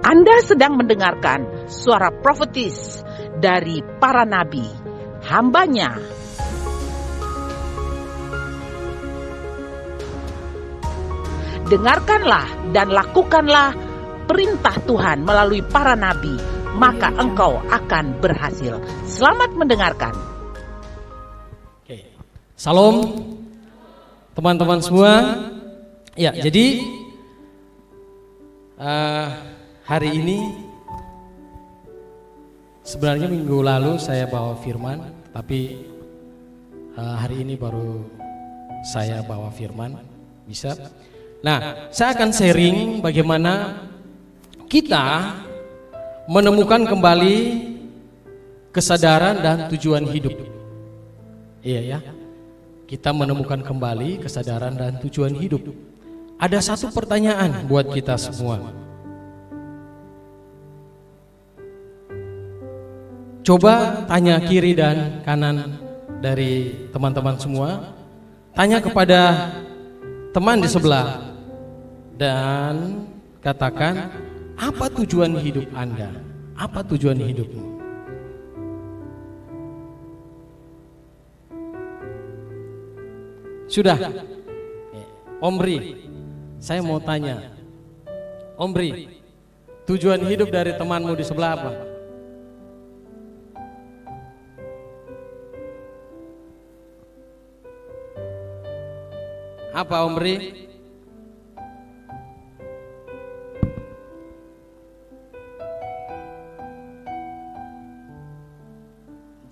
Anda sedang mendengarkan suara profetis dari para nabi, hambanya. Dengarkanlah dan lakukanlah perintah Tuhan melalui para nabi, maka engkau akan berhasil. Selamat mendengarkan. Salam teman-teman semua. Ya, jadi hari ini sebenarnya minggu lalu saya bawa firman, tapi hari ini baru saya bawa firman. Bisa? Nah, saya akan sharing bagaimana kita menemukan kembali kesadaran dan tujuan hidup. Iya ya. Kita menemukan kembali kesadaran dan tujuan hidup. Ada satu pertanyaan buat kita semua. Coba tanya kiri dan kanan dari teman-teman semua. Tanya kepada teman di sebelah dan katakan, apa tujuan hidup Anda? Apa tujuan hidupmu? Sudah? Om Ri, saya mau tanya. Om Ri, tujuan hidup dari temanmu di sebelah apa? Apa Om Ri?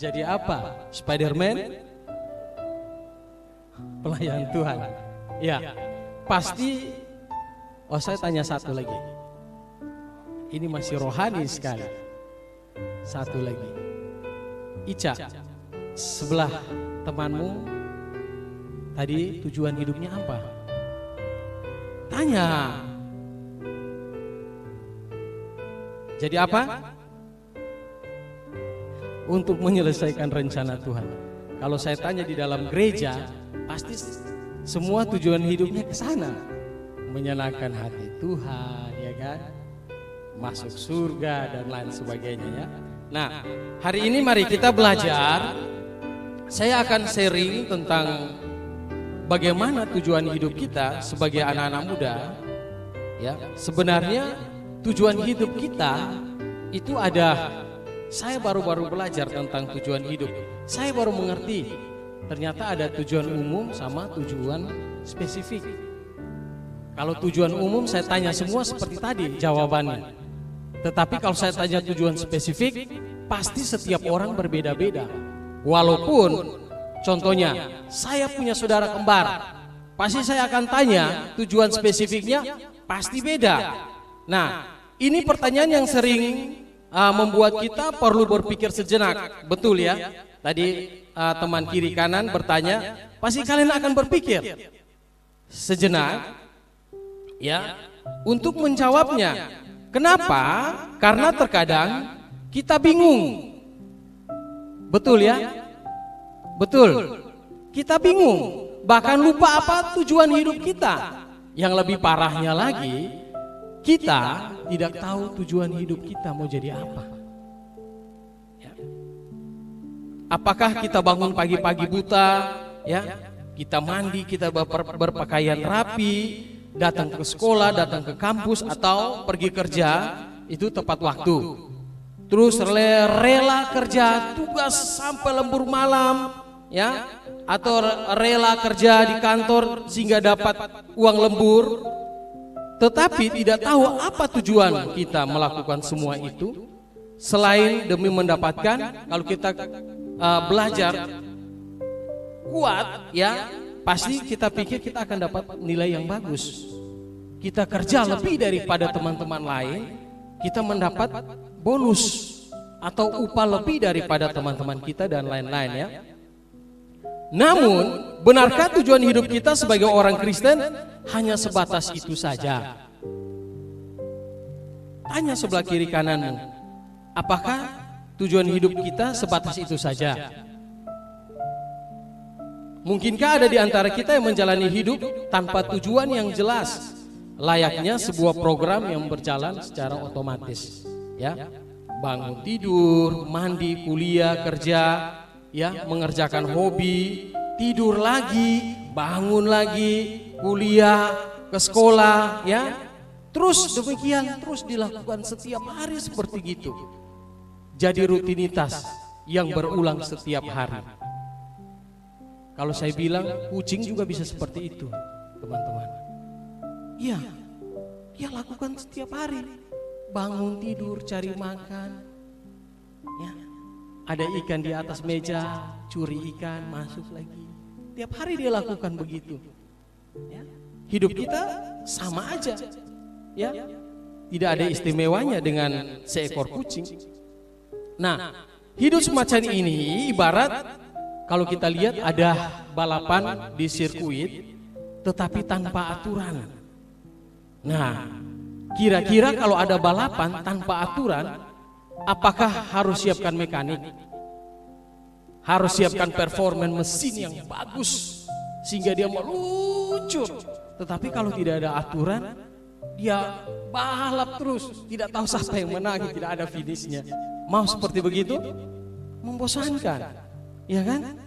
Jadi apa? Spider-Man? Pelayan Tuhan. Ya, pasti. Oh, saya tanya satu lagi. Ini masih rohani sekali. Satu lagi. Ica, sebelah temanmu tadi tujuan hidupnya apa? Tanya. Jadi apa? Untuk menyelesaikan rencana Tuhan. Kalau saya tanya di dalam gereja, pasti semua tujuan hidupnya ke sana. Menyenangkan hati Tuhan, ya kan? Masuk surga dan lain sebagainya ya. Nah, hari ini mari kita belajar. Saya akan sharing tentang bagaimana tujuan hidup kita sebagai anak-anak muda. Ya, sebenarnya tujuan hidup kita itu ada. Saya baru-baru belajar tentang tujuan hidup. Saya baru mengerti ternyata ada tujuan umum sama tujuan spesifik. Kalau tujuan umum saya tanya semua seperti tadi jawabannya. Tetapi kalau saya tanya tujuan spesifik, pasti setiap orang berbeda-beda. Walaupun contohnya saya punya saudara kembar, pasti saya akan tanya tujuan spesifiknya pasti beda. Nah, ini pertanyaan yang sering membuat kita perlu berpikir sejenak. Betul ya? Tadi teman kiri kanan bertanya, pasti kalian akan berpikir sejenak ya untuk menjawabnya. Kenapa? Karena terkadang kita bingung. Betul ya? Betul. Kita bingung, bahkan lupa apa tujuan hidup kita. Yang lebih parahnya lagi, kita tidak tahu tujuan hidup kita mau jadi apa. Ya. Apakah kita bangun pagi-pagi buta, ya? Kita mandi, kita berpakaian rapi, datang ke sekolah, datang ke kampus atau pergi kerja itu tepat waktu. Terus rela kerja tugas sampai lembur malam, ya? Atau rela kerja di kantor sehingga dapat uang lembur. Tetapi tidak tahu apa tujuan kita melakukan semua itu selain demi mendapatkan. Kalau kita belajar kuat ya, pasti kita pikir kita akan dapat nilai yang bagus. Kita kerja lebih daripada teman-teman lain, kita mendapat bonus atau upah lebih daripada teman-teman kita dan lain-lain ya. Namun, benarkah tujuan hidup kita sebagai orang Kristen hanya sebatas itu saja? Tanya sebelah kiri kananmu, apakah tujuan hidup kita sebatas itu saja? Mungkinkah ada di antara kita yang menjalani hidup tanpa tujuan yang jelas? layaknya sebuah program yang berjalan secara otomatis, ya. Bangun tidur, mandi, kuliah, kerja, ya, mengerjakan hobi, tidur lagi, bangun lagi, kuliah, ke sekolah, ya. Terus demikian terus dilakukan setiap hari seperti gitu. Jadi rutinitas yang berulang setiap hari. Kalau saya bilang kucing juga bisa seperti itu, teman-teman. Iya, dia lakukan setiap hari. Bangun tidur, cari makan, ya. Ada ikan di atas meja, curi ikan, masuk lagi. Tiap hari dia lakukan begitu, ya. Hidup kita sama aja, ya. Tidak ada istimewanya dengan seekor kucing. Nah, hidup semacam ini ibarat kalau kita lihat ada balapan di sirkuit, tetapi tanpa aturan. Nah, kira-kira kalau ada balapan tanpa aturan, apakah harus siapkan mekanik? Harus siapkan performan mesin yang bagus sehingga dia meluncur. Tetapi kalau tidak ada aturan, dia balap terus, tidak tahu siapa yang menang, tidak ada finishnya. Mau seperti begitu? Membosankan, ya kan?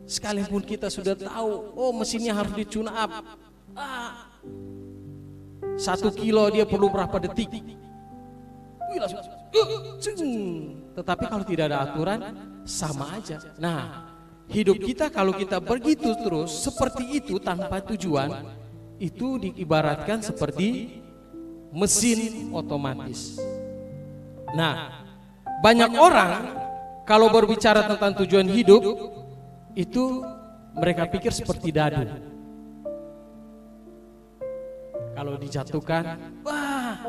Sekalipun kita sudah tahu, oh mesinnya harus di-tune up. 1 kilo dia perlu berapa detik? Tetapi kalau tidak ada aturan, sama aja. Nah, hidup kita kalau kita begitu terus, seperti itu tanpa tujuan, itu diibaratkan seperti mesin otomatis. Nah, banyak orang kalau berbicara tentang tujuan hidup, itu mereka pikir seperti dadu. Kalau dijatuhkan, wah,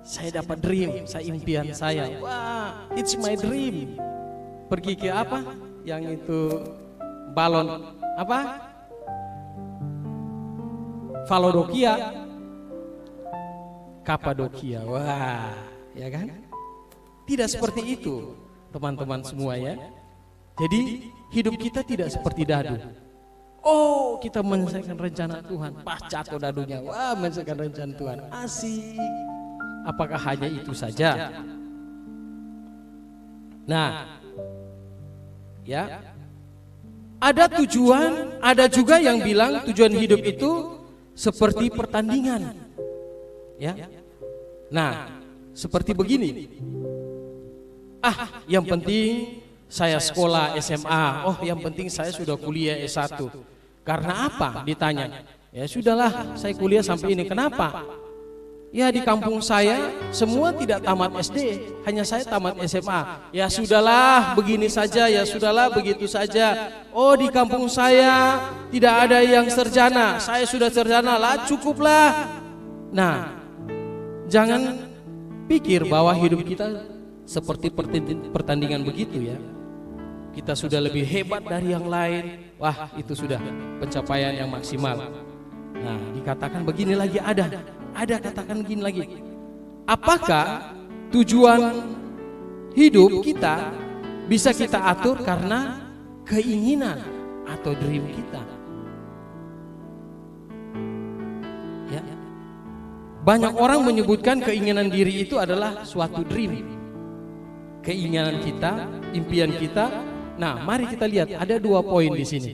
saya dapat dream, saya impian saya. Wah, it's my dream. Pergi ke apa? Yang itu balon apa? Valodokia, Kapadokia. Wah, ya kan? Tidak seperti itu, teman-teman semua ya. Jadi hidup kita tidak seperti dadu. Oh, kita menyelesaikan rencana Tuhan, pas jatuh dadunya, wah, menyelesaikan rencana Tuhan, asik. Apakah hanya itu saja? Nah, ya, ada tujuan, ada juga yang bilang tujuan hidup itu seperti pertandingan, ya. Nah, seperti begini. Yang penting saya sekolah SMA, oh yang penting saya sudah kuliah S1. Karena apa? Ditanya. Ya sudahlah, saya kuliah sampai ini. Kenapa? Ya di kampung saya semua tidak tamat SD, hanya saya tamat SMA. Ya sudahlah, begini saja, ya sudahlah, begitu saja. Oh di kampung saya tidak ada yang sarjana, saya sudah sarjana lah, cukuplah. Nah, jangan pikir bahwa hidup kita seperti pertandingan begitu ya. Kita sudah lebih hebat dari yang lain. Wah, itu sudah pencapaian yang maksimal. Nah, dikatakan begini lagi, ada katakan begini lagi. Apakah tujuan hidup kita bisa kita atur karena keinginan atau dream kita? Ya. Banyak orang menyebutkan keinginan diri itu adalah suatu dream. Keinginan kita, impian kita. Nah, mari kita lihat ada 2 poin di sini.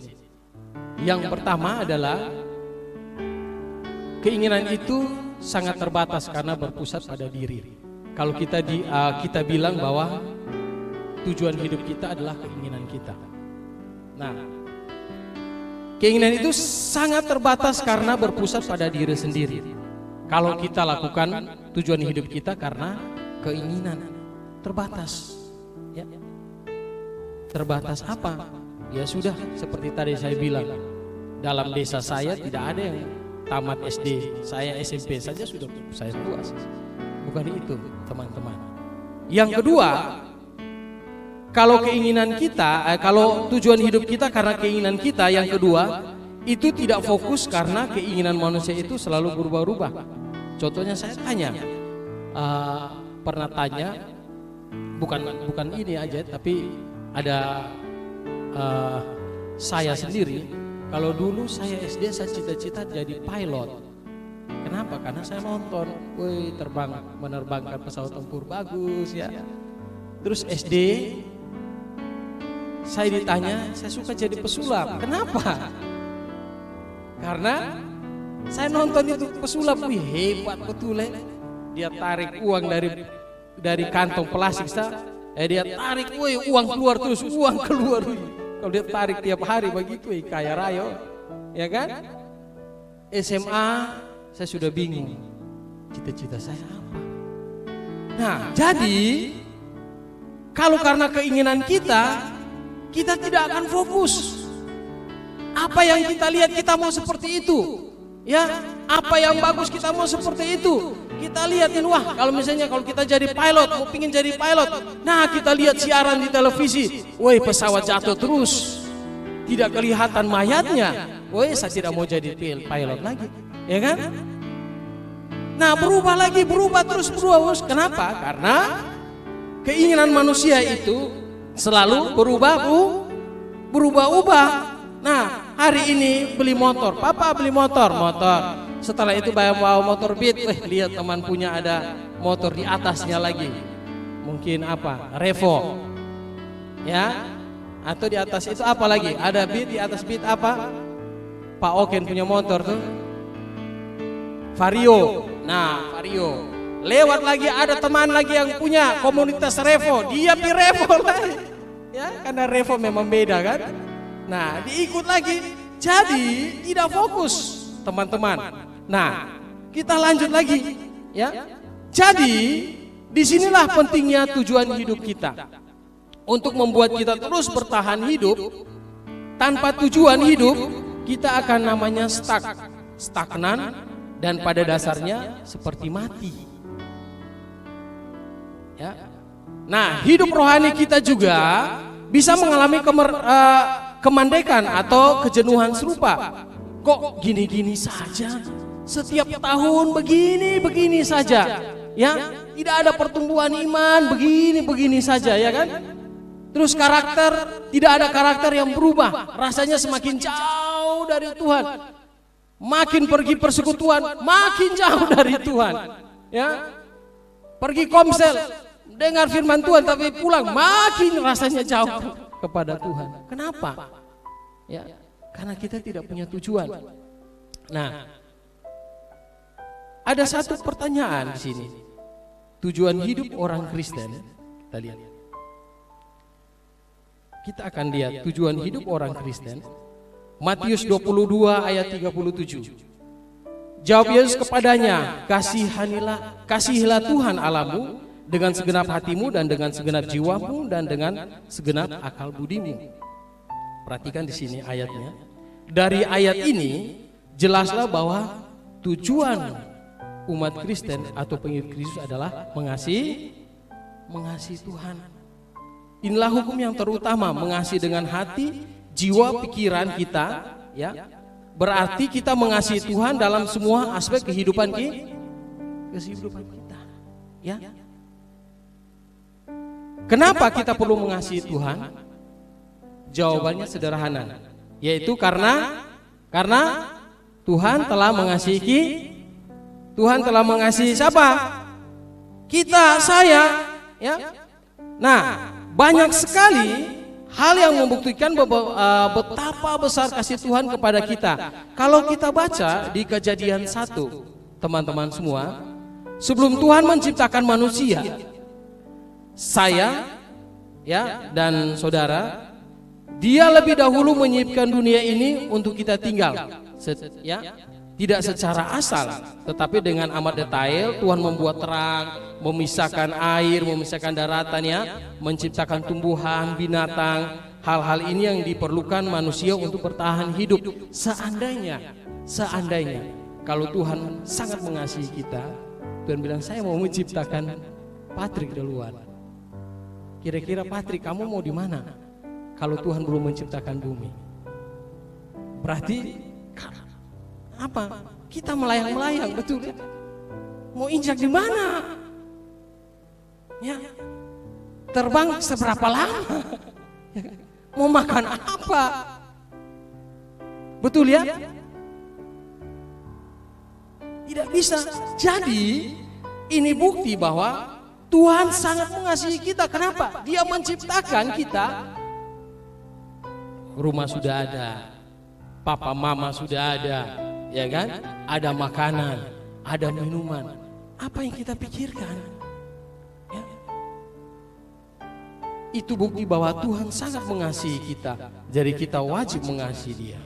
Yang pertama adalah keinginan itu sangat terbatas karena berpusat pada diri. Kalau kita bilang bahwa tujuan hidup kita adalah keinginan kita. Nah, keinginan itu sangat terbatas karena berpusat pada diri sendiri. Kalau kita lakukan tujuan hidup kita karena keinginan, terbatas. Ya. Terbatas apa? Ya sudah, seperti tadi saya bilang, dalam desa saya tidak ada yang tamat SD, saya SMP saja sudah saya puas. Bukan itu, teman-teman. Yang kedua, kalau keinginan kita, kalau tujuan hidup kita karena keinginan kita, yang kedua, itu tidak fokus karena keinginan manusia itu selalu berubah-ubah. Contohnya saya tanya, pernah tanya, bukan ini aja, tapi ada saya sendiri. Kalau dulu saya SD saya cita-cita jadi pilot. Kenapa? Karena saya nonton, woi menerbangkan pesawat tempur bagus ya. Terus SD, saya ditanya, saya suka jadi pesulap. Kenapa? Karena saya nonton itu pesulap, wih hebat betul ya. Dia tarik uang dari kantong plastik, dia tarik, wih uang keluar terus, uang keluar. Kalau dia tarik tiap hari begitu, kaya raya, ya kan? SMA, saya sudah bingung, cita-cita saya apa? Nah, jadi kalau karena keinginan kita tidak akan fokus. Apa yang kita lihat kita mau seperti itu, ya. Apa yang bagus kita mau seperti itu. Kita lihatin, wah kalau misalnya kalau kita jadi pilot, mau pingin jadi pilot. Nah kita lihat siaran di televisi, woi pesawat jatuh terus, tidak kelihatan mayatnya. Woi saya tidak mau jadi pilot lagi, ya kan? Nah berubah terus. Kenapa? Karena keinginan manusia itu selalu berubah-ubah. Nah hari ini beli motor, papa beli motor. Setelah itu bawa motor Beat, lihat teman punya ada motor di atasnya lagi. Mungkin apa? Revo. Ya. Atau di atas itu apa lagi? Ada Beat, di atas Beat apa? Pak Oken punya motor tuh. Vario. Nah, Vario. Lewat lagi ada teman lagi yang punya komunitas Revo, dia pilih Revo lagi. Ya, karena Revo memang beda kan? Nah, diikut lagi. Jadi tidak fokus, teman-teman. Nah, kita lanjut lagi, ya. Jadi, disinilah pentingnya tujuan hidup kita. Untuk membuat kita terus bertahan hidup, tanpa tujuan hidup, kita akan namanya stagnan, dan pada dasarnya seperti mati. Ya. Nah, hidup rohani kita juga bisa mengalami kemandekan atau kejenuhan serupa. Kok gini-gini saja? Setiap tahun begini saja, ya tidak ada pertumbuhan iman, begini saja, ya kan? Terus tidak ada karakter yang berubah, rasanya semakin jauh dari Tuhan, makin pergi persekutuan, makin jauh dari Tuhan, ya. Pergi komsel, dengar firman Tuhan tapi pulang makin rasanya jauh kepada Tuhan. Kenapa? Ya, karena kita tidak punya tujuan. Nah, ada satu pertanyaan di sini. Tujuan hidup orang Kristen, kita lihat. Kita akan lihat tujuan hidup orang Kristen. Matius 22 ayat 37. Jawab Yesus kepadanya, kasihilah Tuhan Allahmu dengan segenap hatimu dan dengan segenap jiwamu dan dengan segenap akal budimu. Perhatikan di sini ayatnya. Dari ayat ini jelaslah bahwa tujuan umat Kristen atau pengikut Kristus adalah mengasihi Tuhan. Inilah hukum yang terutama, mengasihi dengan hati, jiwa, pikiran kita, ya. Berarti kita mengasihi Tuhan dalam semua aspek kehidupan kita, ya. Kenapa kita perlu mengasihi Tuhan? Jawabannya sederhana, yaitu karena Tuhan telah mengasihi siapa? Kita, saya, ya. Nah, banyak sekali hal yang membuktikan betapa besar kasih Tuhan kepada kita. Kalau kita baca di Kejadian 1, teman-teman semua, sebelum Tuhan menciptakan manusia, saya, ya, dan saudara, Dia lebih dahulu menyibukkan dunia ini untuk kita tinggal, ya. Tidak secara asal, tetapi dengan amat detail. Tuhan membuat terang, memisahkan air, memisahkan daratan, ya, menciptakan tumbuhan, binatang. Hal-hal ini yang diperlukan manusia untuk bertahan hidup. Seandainya kalau Tuhan sangat mengasihi kita, Tuhan bilang, saya mau menciptakan Patrick duluan. Kira-kira Patrick, kamu mau di mana? Kalau Tuhan belum menciptakan bumi, berarti apa? Kita melayang-melayang, betul ya? Mau injak di mana? Ya, terbang seberapa lama? Mau makan apa? Betul ya? Tidak bisa. Jadi ini bukti bahwa Tuhan sangat mengasihi kita. Kenapa? Dia menciptakan kita. Rumah sudah ada, papa mama sudah ada, ya kan? Ada makanan, ada minuman. Apa yang kita pikirkan? Ya. Itu bukti bahwa Tuhan sangat mengasihi kita. Jadi kita wajib mengasihi Dia.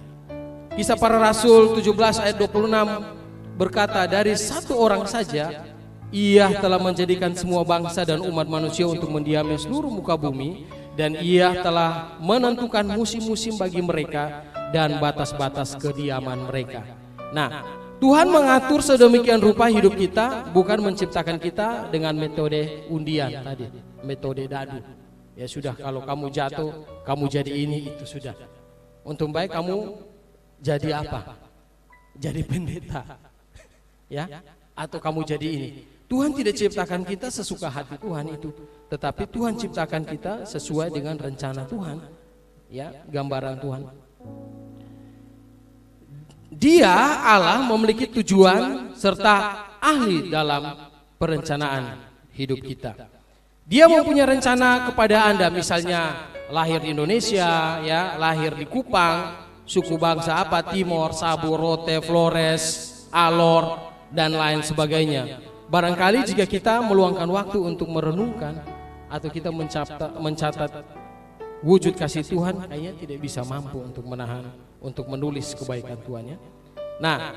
Kisah Para Rasul 17 ayat 26 berkata, dari satu orang saja Ia telah menjadikan semua bangsa dan umat manusia untuk mendiami seluruh muka bumi, dan Ia telah menentukan musim-musim bagi mereka dan batas-batas kediaman mereka. Nah, Tuhan mengatur sedemikian rupa hidup kita, bukan menciptakan kita dengan metode undian tadi, metode dadu. Ya sudah, kalau kamu jatuh, kamu jadi ini, itu sudah. Untung baik kamu jadi apa? Jadi pendeta. Ya, atau kamu jadi ini. Tuhan tidak ciptakan kita sesuka hati Tuhan itu, tetapi Tuhan ciptakan kita sesuai dengan rencana Tuhan. Ya, gambaran Tuhan. Dia Allah memiliki tujuan serta ahli dalam perencanaan hidup kita. Dia mempunyai rencana kepada Anda, misalnya lahir di Indonesia, ya, lahir di Kupang, suku bangsa apa, Timor, Sabu, Rote, Flores, Alor, dan lain sebagainya. Barangkali jika kita meluangkan waktu untuk merenungkan atau kita mencatat wujud kasih Tuhan, kayaknya tidak bisa mampu untuk menahan, untuk menulis kebaikan Tuhan, ya. Nah,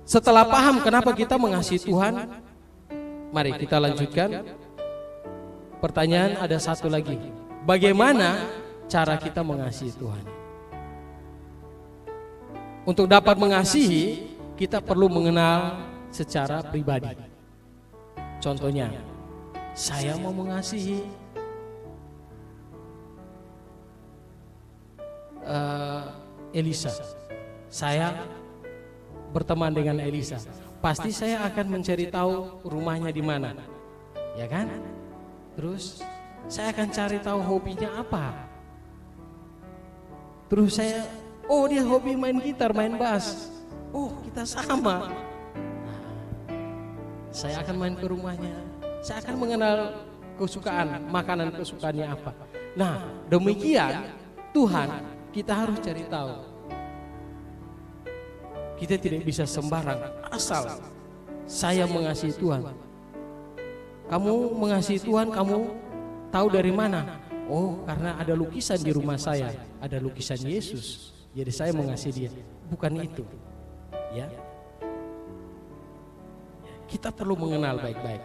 setelah paham kenapa kita mengasihi Tuhan, mari kita lanjutkan. Pertanyaan ada satu lagi. Bagaimana cara kita mengasihi Tuhan? Untuk dapat mengasihi, kita perlu mengenal secara pribadi. Contohnya, saya mau mengasihi Elisa. Saya berteman dengan Elisa. Pasti saya akan mencari tahu rumahnya di mana, ya kan? Terus saya akan cari tahu hobinya apa. Terus saya, oh dia hobi main gitar, main bass. Oh kita sama. Saya akan main ke rumahnya. Saya akan mengenal kesukaan, makanan kesukaannya apa. Nah, demikian Tuhan kita harus cari tahu. Kita tidak bisa sembarang asal saya mengasihi Tuhan. Kamu mengasihi Tuhan, kamu tahu dari mana? Oh, karena ada lukisan di rumah saya, ada lukisan Yesus. Jadi saya mengasihi Dia. Bukan itu. Ya. Kita perlu mengenal baik-baik.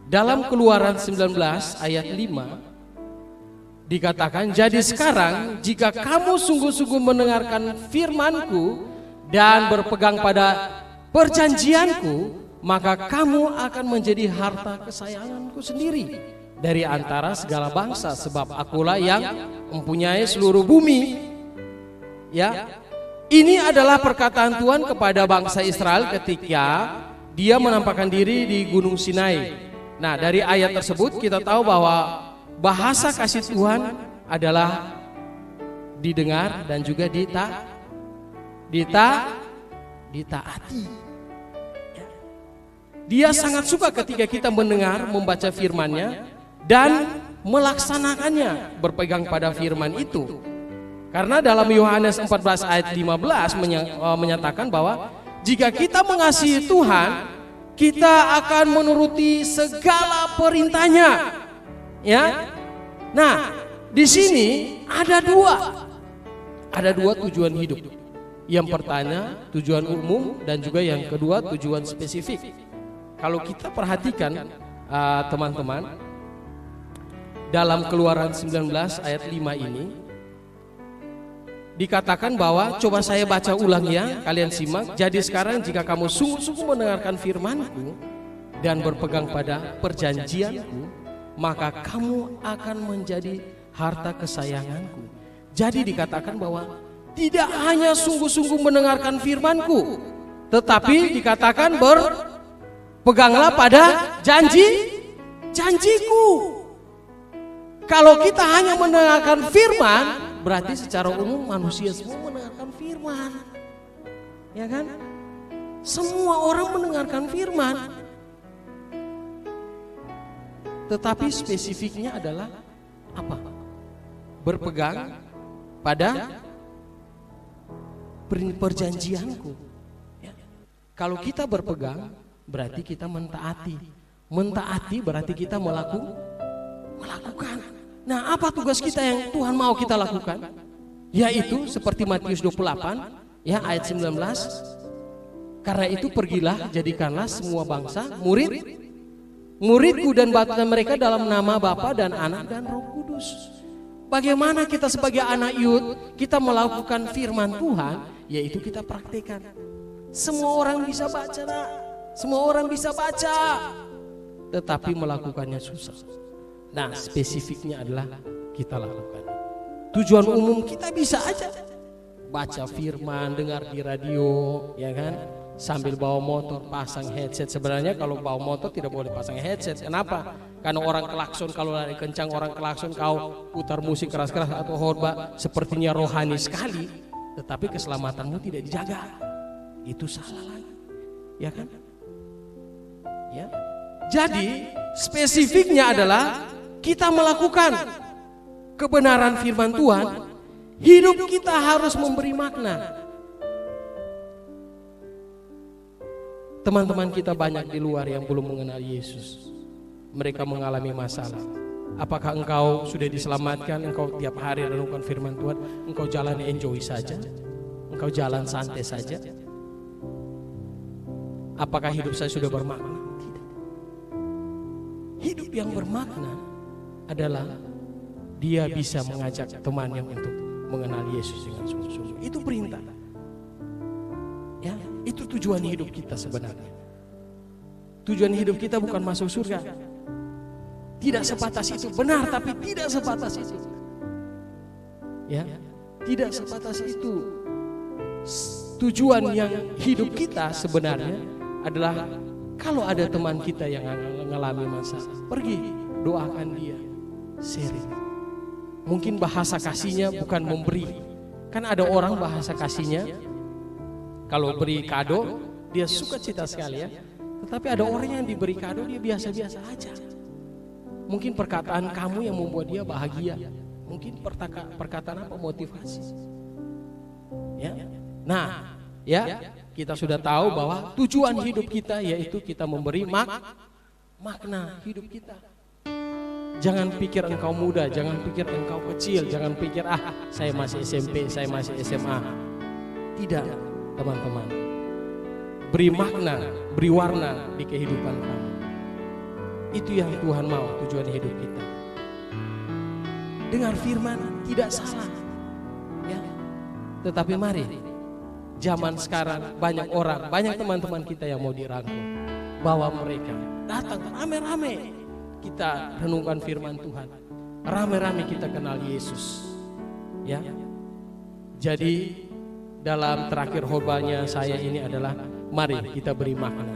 Dalam Keluaran 19 ayat 5 dikatakan, jadi sekarang jika kamu sungguh-sungguh mendengarkan firman-Ku dan berpegang pada perjanjian-Ku, maka kamu akan menjadi harta kesayangan-Ku sendiri dari antara segala bangsa, sebab Akulah yang mempunyai seluruh bumi. Ya, ini adalah perkataan Tuhan kepada bangsa Israel ketika Dia menampakkan diri di Gunung Sinai. Nah, dari ayat tersebut kita tahu bahwa bahasa kasih Tuhan adalah didengar dan juga ditaati. Dia sangat suka ketika kita mendengar, membaca firman-Nya dan melaksanakannya, berpegang pada firman itu. Karena dalam Yohanes 14 ayat 15 menyatakan bahwa jika kita mengasihi Tuhan, kita akan menuruti segala perintah-Nya. Ya. Nah, di sini ada dua tujuan hidup. Yang pertama tujuan umum dan juga yang kedua tujuan spesifik. Kalau kita perhatikan teman-teman, dalam Keluaran 19 ayat 5 ini dikatakan bahwa, coba saya baca ulang ya, kalian simak. Jadi sekarang jika kamu sungguh-sungguh mendengarkan firman-Ku dan berpegang pada perjanjian-Ku, maka kamu akan menjadi harta kesayangan-Ku. Jadi dikatakan bahwa tidak hanya sungguh-sungguh mendengarkan firman-Ku, tetapi dikatakan berpeganglah pada janji-Ku. Kalau kita hanya mendengarkan firman, berarti secara umum manusia semua mendengarkan firman, ya kan? Semua orang mendengarkan firman. Tetapi spesifiknya adalah apa? Berpegang pada perjanjianku. Ya. Kalau kita berpegang, berarti kita mentaati. Mentaati berarti kita melakukan. Nah, apa tugas kita yang Tuhan mau kita lakukan? Yaitu seperti Matius 28 ya ayat 19. Karena itu pergilah, jadikanlah semua bangsa muridku dan baptislah mereka dalam nama Bapa dan Anak dan Roh Kudus. Bagaimana kita sebagai anak Yud kita melakukan firman Tuhan, yaitu kita praktekkan. Semua orang bisa baca, nak. Semua orang bisa baca, tetapi melakukannya susah. Nah, spesifiknya adalah kita lakukan. Tujuan umum kita bisa aja baca firman, dengar di radio, ya kan? Sambil bawa motor, pasang headset. Sebenarnya kalau bawa motor tidak boleh pasang headset. Kenapa? Karena orang klakson, kalau lari kencang orang klakson, kau putar musik keras-keras atau khotbah, sepertinya rohani sekali, tetapi keselamatanmu tidak dijaga. Itu salah lagi, ya kan? Ya. Jadi spesifiknya adalah kita melakukan kebenaran firman Tuhan. Hidup kita harus memberi makna. Teman-teman kita banyak di luar yang belum mengenal Yesus. Mereka mengalami masalah. Apakah engkau sudah diselamatkan? Engkau tiap hari renungkan firman Tuhan, engkau jalan enjoy saja? Engkau jalan santai saja? Apakah hidup saya sudah bermakna? Tidak. Hidup yang bermakna adalah dia bisa mengajak temannya untuk mengenal Yesus dengan sungguh-sungguh. Itu perintah. Ya, itu tujuan hidup kita sebenarnya. Tujuan hidup kita bukan masuk surga. Tidak sebatas itu, benar, tapi tidak sebatas itu. Ya, tidak sebatas itu. Tujuan yang hidup kita sebenarnya adalah kalau ada teman kita yang mengalami masalah, pergi doakan dia, sharing. Mungkin bahasa kasihnya bukan memberi. Kan ada orang bahasa kasihnya kalau beri kado dia suka cita sekali ya. Tetapi ada orang yang diberi kado dia biasa-biasa aja. Mungkin perkataan kamu yang membuat dia bahagia. Mungkin perkataan apa, motivasi. Ya. Nah, ya, kita sudah tahu bahwa tujuan hidup kita yaitu kita memberi makna hidup kita. Jangan pikir engkau muda, jangan pikir engkau kecil, jangan pikir saya masih SMP, saya masih SMA. Tidak, teman-teman. Beri makna, beri warna di kehidupan kamu. Itu yang Tuhan mau, tujuan hidup kita. Dengar firman tidak salah. Ya. Tetapi mari, zaman sekarang banyak orang, banyak teman-teman kita yang mau dirangkul. Bawa mereka datang rame-rame. Kita renungkan firman Tuhan, rame-rame kita kenal Yesus, ya. Jadi dalam terakhir khotbahnya saya ini adalah mari kita beri makna.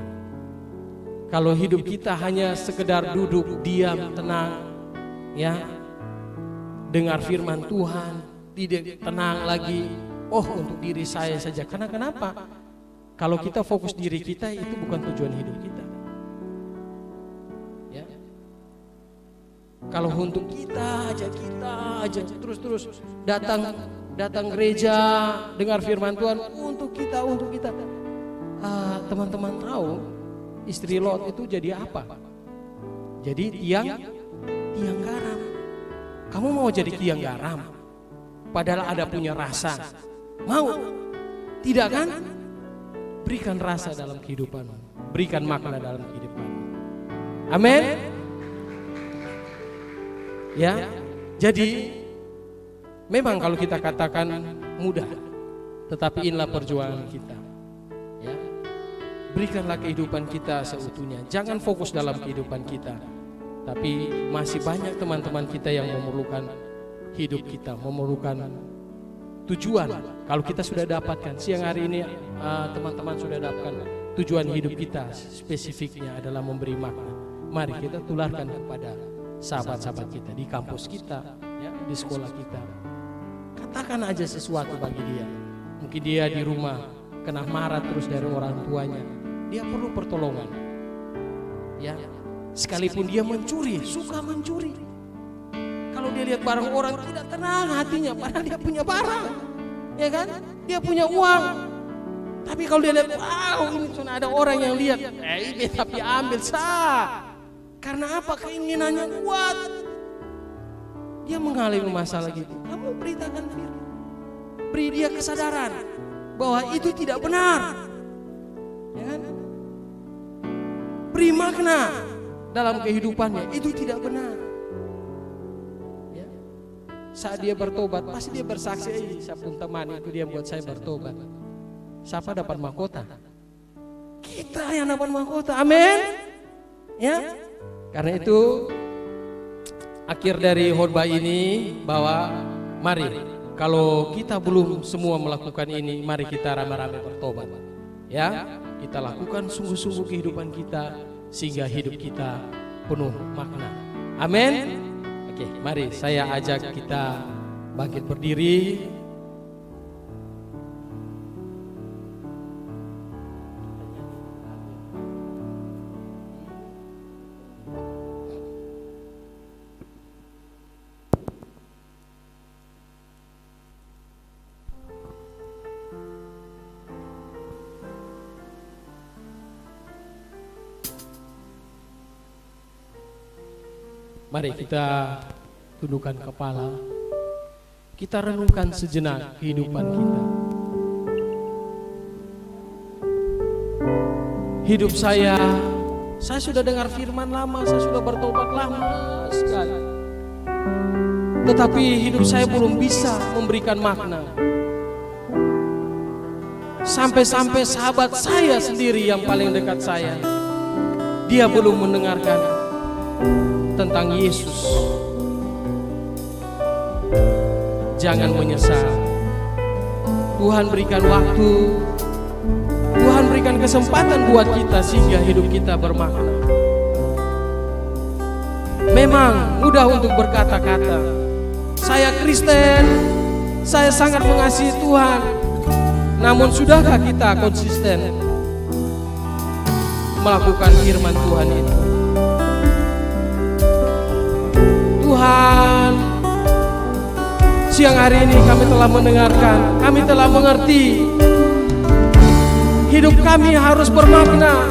Kalau hidup kita hanya sekedar duduk diam tenang, ya, dengar firman Tuhan, tidak tenang lagi, untuk diri saya saja. Karena kenapa? Kalau kita fokus diri kita, itu bukan tujuan hidup kita. Kalau untuk kita aja terus datang gereja, dengar firman Tuhan untuk kita. Teman-teman tahu istri Lot itu jadi apa? Jadi tiang garam. Kamu mau jadi tiang garam? Padahal ada punya rasa. Mau? Tidak kan? Berikan rasa dalam kehidupanmu. Berikan makna dalam kehidupanmu. Amin. Ya, jadi memang kalau kita katakan mudah, tetapi inilah perjuangan kita. Ya, berikanlah kehidupan kita seutuhnya. Jangan fokus dalam kehidupan kita, tapi masih banyak teman-teman kita yang memerlukan hidup kita, memerlukan tujuan. Kalau kita sudah dapatkan, siang hari ini teman-teman sudah dapatkan tujuan hidup kita, spesifiknya adalah memberi makna. Mari kita tularkan kepada sahabat-sahabat kita di kampus kita, ya, di sekolah kita. Katakan aja sesuatu bagi dia. Mungkin dia di rumah kena marah terus dari orang tuanya, dia perlu pertolongan. Ya, sekalipun dia mencuri, suka mencuri. Kalau dia lihat barang orang tidak tenang hatinya, padahal dia punya barang, ya kan? Dia punya uang. Tapi kalau dia lihat, wow, ini cuma ada orang yang lihat, ini tapi ambil sah. Karena apa? Keinginannya kuat. Dia mengalami masalah gitu. Kamu beritakan firman, beri dia kesadaran bahwa itu tidak benar, ya kan? Beri makna dalam kehidupannya, itu tidak benar. Ya. Saat dia bertobat, pasti dia bersaksi, saya pun teman itu dia buat saya bertobat. Siapa dapat mahkota? Kita yang dapat mahkota, amin. Ya, karena itu akhir dari khotbah ini bahwa mari, kalau kita belum semua melakukan ini, mari kita ramai-ramai bertobat. Ya, kita lakukan sungguh-sungguh kehidupan kita sehingga hidup kita penuh makna. Amin. Oke, mari saya ajak kita bangkit berdiri. Mari kita tundukkan kepala, kita renungkan sejenak kehidupan kita. Hidup saya sudah dengar firman lama, saya sudah bertobat lama sekali. Tetapi hidup saya belum bisa memberikan makna. Sampai-sampai sahabat saya sendiri yang paling dekat saya, dia belum mendengarkan tentang Yesus. Jangan menyesal. Tuhan berikan waktu, Tuhan berikan kesempatan buat kita sehingga hidup kita bermakna. Memang mudah untuk berkata-kata, saya Kristen, saya sangat mengasihi Tuhan. Namun sudahkah kita konsisten melakukan firman Tuhan ini? Tuhan, siang hari ini kami telah mendengarkan, kami telah mengerti, hidup kami harus bermakna,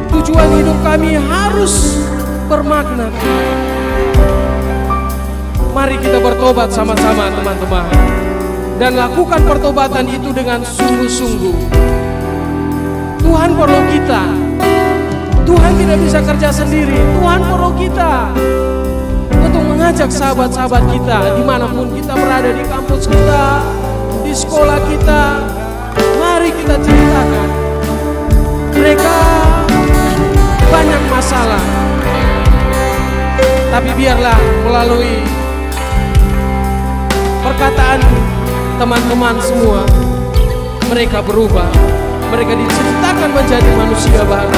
tujuan hidup kami harus bermakna. Mari kita bertobat sama-sama teman-teman, dan lakukan pertobatan itu dengan sungguh-sungguh. Tuhan perlu kita, Tuhan tidak bisa kerja sendiri, Tuhan perlu kita untuk mengajak sahabat-sahabat kita dimanapun kita berada, di kampus kita, di sekolah kita. Mari kita ceritakan, mereka banyak masalah, tapi biarlah melalui perkataan teman-teman semua, mereka berubah, mereka diceritakan menjadi manusia baru.